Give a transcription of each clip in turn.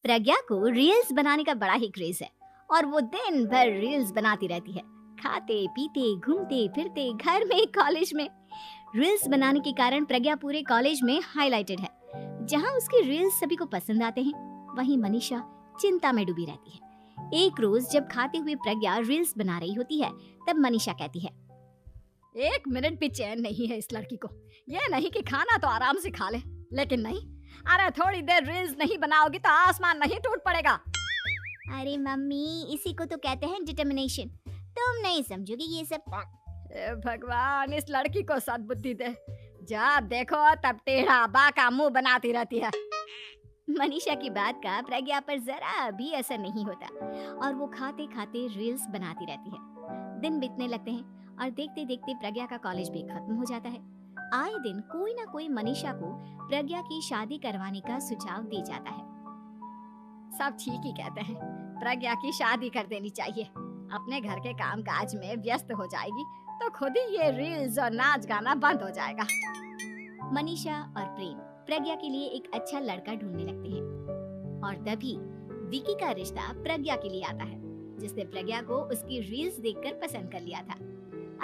प्रज्ञा को रील्स बनाने का बड़ा ही क्रेज है और वो दिन भर रील्स बनाती रहती है। खाते पीते घूमते फिरते घर में कॉलेज में रील्स बनाने के कारण प्रज्ञा पूरे कॉलेज में हाईलाइटेड है। जहां उसकी रील्स सभी को पसंद आते हैं, वहीं मनीषा चिंता में डूबी रहती है। एक रोज जब खाते हुए प्रज्ञा रील्स बना रही होती है, तब मनीषा कहती है, एक मिनट भी चैन नहीं है इस लड़की को। ये नहीं कि खाना तो आराम से खा ले, लेकिन नहीं, अरे थोड़ी देर रील्स नहीं बनाओगी तो आसमान नहीं टूट पड़ेगा। अरे मम्मी, इसी को तो कहते हैं डिटर्मिनेशन। तुम नहीं समझोगी ये सब। भगवान, इस लड़की को सद्बुद्धि दे। जब देखो तब टेढ़ा बाका मुंह बनाती रहती है। मनीषा की बात का प्रज्ञा पर जरा भी असर नहीं होता और वो खाते खाते रील्स बनाती रहती है। दिन बीतने लगते हैं और देखते देखते प्रज्ञा का कॉलेज भी खत्म हो जाता है। आए दिन कोई ना कोई मनीषा को प्रज्ञा की शादी करवाने का सुझाव दे जाता है। सब ठीक ही कहते हैं, प्रज्ञा की शादी कर देनी चाहिए। अपने घर के कामकाज में व्यस्त हो जाएगी तो खुद ही ये रील्स और नाच गाना बंद हो जाएगा। मनीषा और प्रेम प्रज्ञा के लिए एक अच्छा लड़का ढूंढने लगते हैं और तभी विकी का रिश्ता प्रज्ञा के लिए आता है, जिसने प्रज्ञा को उसकी रील्स देखकर पसंद कर लिया था।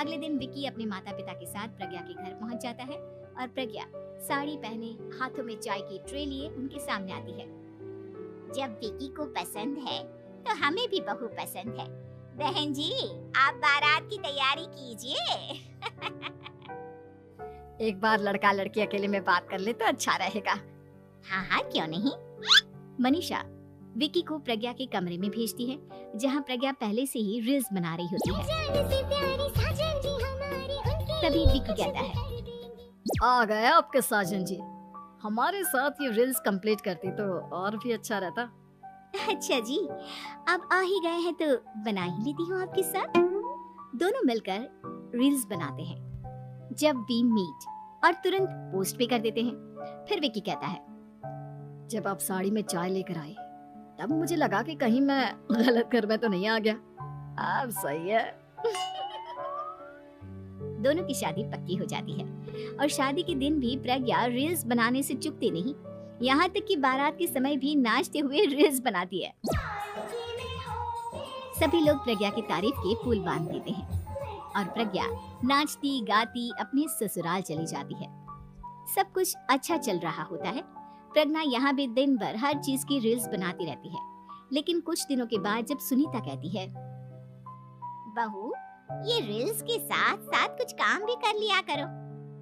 अगले दिन विकी अपने माता पिता के साथ प्रज्ञा के घर पहुंच जाता है और प्रज्ञा साड़ी पहने हाथों में चाय की ट्रे लिए उनके सामने आती है। जब विकी को पसंद है तो हमें भी बहू पसंद है। बहन जी, आप बारात की तैयारी कीजिए। एक बार लड़का लड़की अकेले में बात कर ले तो अच्छा रहेगा। हाँ हाँ, क्यों नहीं। मनीषा विकी को प्रज्ञा के कमरे में भेजती है, जहाँ प्रज्ञा पहले से ही रील्स बना रही होती है। तभी विकी कहता है, आ गए आपके साजन जी। हमारे साथ ये रील्स कंप्लीट करती तो और भी अच्छा रहता। अच्छा जी, अब आ ही गए हैं तो बना ही लेती हूँ आपके साथ। दोनों मिलकर रील्स बनाते हैं। जब वी मीट और तुरंत पोस्ट भी कर देते हैं। फिर विकी कहता है, जब आप साड़ी में चाय लेकर आए तब मुझे लगा कि कहीं मैं गलत घर में तो नहीं आ गया। अब सही है। दोनों की शादी पक्की हो जाती है और शादी के दिन भी प्रज्ञा रील्स बनाने से चूकती नहीं। यहाँ तक कि बारात के समय भी नाचते हुए रील्स बनाती है। सभी लोग प्रज्ञा की तारीफ के पुल बांध देते हैं और प्रज्ञा नाचती गाती अपने ससुराल चली जाती है। सब कुछ अच्छा चल रहा होता है। प्रज्ञा यहाँ भी दिन भर हर चीज की रील्स बनाती रहती है। लेकिन कुछ दिनों के बाद जब सुनीता कहती है, बहू, ये रील्स के साथ साथ कुछ काम भी कर लिया करो।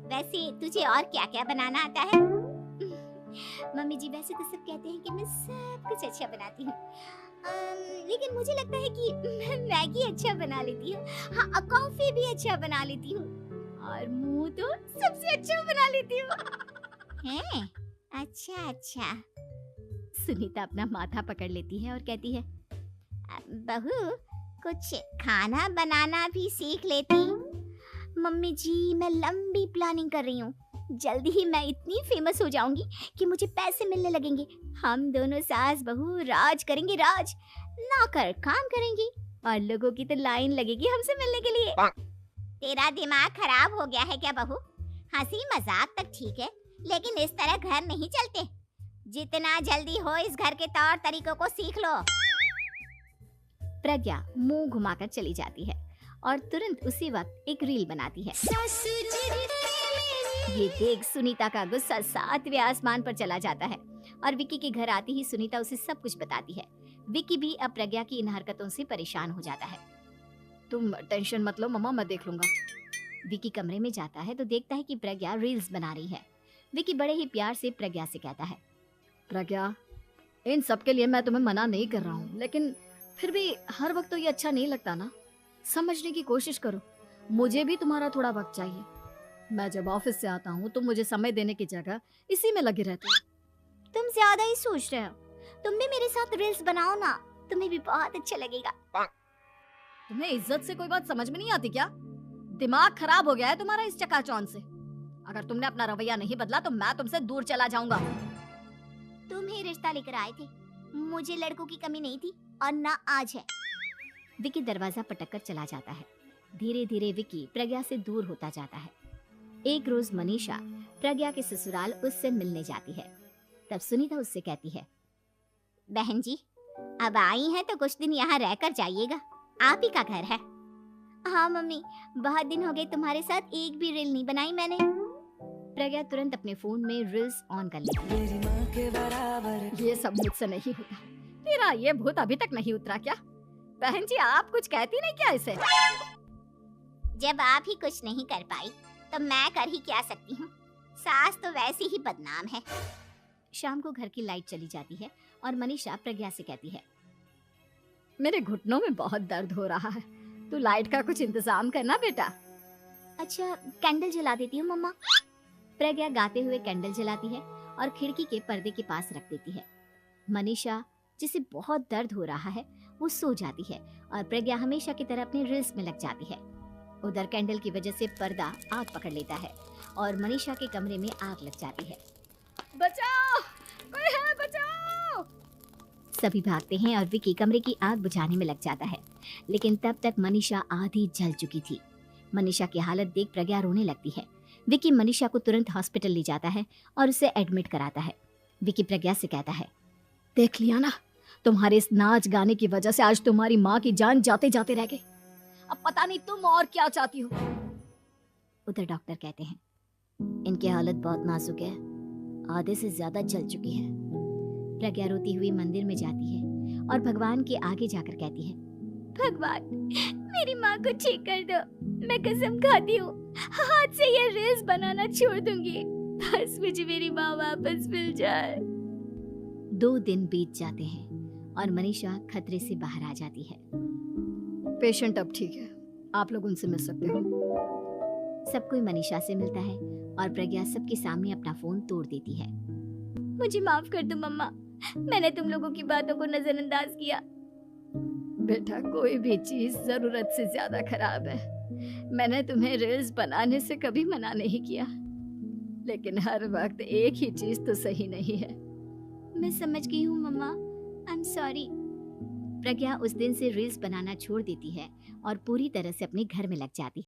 वैसे तुझे और क्या क्या बनाना आता है? मम्मी जी, वैसे तो सब कहते हैं कि मैं सब कुछ अच्छा बनाती हूँ, लेकिन मुझे लगता है कि मैं मैगी अच्छा बना लेती हूँ। हाँ, कॉफी भी अच्छा बना लेती हूँ और मुंह तो सबसे अच्छा बना लेती हूँ। हैं? अच्छा अच्छा। सुनीता अपना माथा पकड़ लेती है और कहती है, बहू, कुछ खाना बनाना भी सीख लेती। मम्मी जी, मैं लंबी प्लानिंग कर रही हूँ। जल्दी ही मैं इतनी फेमस हो जाऊंगी कि मुझे पैसे मिलने लगेंगे। हम दोनों सास बहू राज करेंगे, राज। नौकर काम करेंगी और लोगों की तो लाइन लगेगी हमसे मिलने के लिए। तेरा दिमाग खराब हो गया है क्या बहू? हंसी मजाक तक ठीक है, लेकिन इस तरह घर नहीं चलते। जितना जल्दी हो इस घर के तौर तरीकों को सीख लो। प्रज्ञा मुंह घुमाकर चली जाती है और तुरंत उसी वक्त एक रील बनाती है। ये देख सुनीता का गुस्सा 7वें आसमान पर चला जाता है और विकी के घर आती ही सुनीता उसे सब कुछ बताती है। विकी भी अब प्रज्ञा की इन हरकतों से परेशान हो जाता है। तुम टेंशन मत लो मम्मा, मैं देख लूंगा। विकी कमरे में जाता है तो देखता है कि प्रज्ञा रील्स बना रही है। विकी बड़े ही प्यार से प्रज्ञा से कहता है, प्रज्ञा, इन सब के लिए मैं तुम्हें मना नहीं कर रहा हूँ, लेकिन फिर भी हर वक्त तो ये अच्छा नहीं लगता ना। समझने की कोशिश करो, मुझे भी तुम्हारा थोड़ा वक्त चाहिए। मैं जब ऑफिस से आता हूँ तो मुझे समय देने की जगह इसी में लगे रहते हो। तुम ज्यादा ही सोच रहे हो। तुम भी मेरे साथ रील्स बनाओ ना, तुम्हें भी बहुत अच्छा लगेगा। तुम्हें इज्जत से कोई बात समझ में नहीं आती क्या? दिमाग खराब हो गया है तुम्हारा इस चकाचौंध से। अगर तुमने अपना रवैया नहीं बदला तो मैं तुमसे दूर चला जाऊंगा। तुम ही रिश्ता लेकर आए थे, मुझे लड़कों की कमी नहीं थी और ना आज है। विकी दरवाजा पटककर चला जाता है। धीरे धीरे विकी प्रज्ञा से दूर होता जाता है। एक रोज मनीषा प्रज्ञा के ससुराल उससे मिलने जाती है। तब सुनीता उससे कहती है, बहन जी, अब आई हैं तो कुछ दिन यहाँ रहकर जाइएगा, आप ही का घर है। हाँ मम्मी, बहुत दिन हो गए तुम्हारे साथ एक भी रील नहीं बनाई मैंने। प्रज्ञा तुरंत अपने फोन में रील्स ऑन कर लेती है। ये सब मुझसे नहीं होगा। तेरा ये भूत अभी तक नहीं उतरा क्या? बहन जी, आप कुछ कहती नहीं क्या इसे? जब आप ही कुछ नहीं कर पाई तो मैं कर ही क्या सकती हूँ। सास तो वैसी ही बदनाम है। शाम को घर की लाइट चली जाती है और मनीषा प्रज्ञा से कहती है, मेरे घुटनों में बहुत दर्द हो रहा है, तू लाइट का कुछ इंतजाम करना बेटा। अच्छा, कैंडल जला देती हूँ मम्मा। प्रज्ञा गाते हुए कैंडल जलाती है और खिड़की के पर्दे के पास रख देती है। मनीषा, जिसे बहुत दर्द हो रहा है, वो सो जाती है और प्रज्ञा हमेशा की तरह अपने रील्स में लग जाती है। उधर कैंडल की वजह से पर्दा आग पकड़ लेता है और मनीषा के कमरे में आग लग जाती है। बचाओ, कोई है, बचाओ! सभी भागते हैं और विकी कमरे की आग बुझाने में लग जाता है, लेकिन तब तक मनीषा आधी जल चुकी थी। मनीषा की हालत देख प्रज्ञा रोने लगती है। विकी मनीषा को तुरंत हॉस्पिटल ले जाता है और उसे एडमिट कराता है। विकी प्रज्ञा से कहता है, देख लिया ना, तुम्हारे इस नाच गाने की वजह से आज तुम्हारी माँ की जान जाते जाते रह गई। अब पता नहीं तुम और क्या चाहती हो। उधर डॉक्टर कहते हैं, इनकी हालत बहुत नाजुक है, आधे से ज्यादा जल चुकी है। प्रज्ञा रोती हुई मंदिर में जाती है और भगवान के आगे जाकर कहती है, भगवान, मेरी माँ को ठीक कर दो। मैं कसम खाती हूँ, हाथ से ये रील्स बनाना छोड़ दूंगी। बस मुझे मेरी माँ वापस मिल जाए। 2 दिन बीत जाते हैं और मनीषा खतरे से बाहर आ जाती है। पेशेंट अब ठीक है, आप लोग उनसे मिल सकते हो। सब कोई मनीषा से मिलता है और प्रज्ञा सबके सामने अपना फोन तोड़ देती है। मुझे माफ कर दो मम्मा, मैंने तुम लोगों की बातों को नजरअंदाज किया। बेटा, कोई भी चीज जरूरत से ज्यादा खराब है। मैंने तुम्हें रील्स बनाने से कभी मना नहीं किया, लेकिन हर वक्त एक ही चीज तो सही नहीं है। मैं समझ गई हूँ मम्मा, आई एम सॉरी। प्रज्ञा उस दिन से रील्स बनाना छोड़ देती है और पूरी तरह से अपने घर में लग जाती है।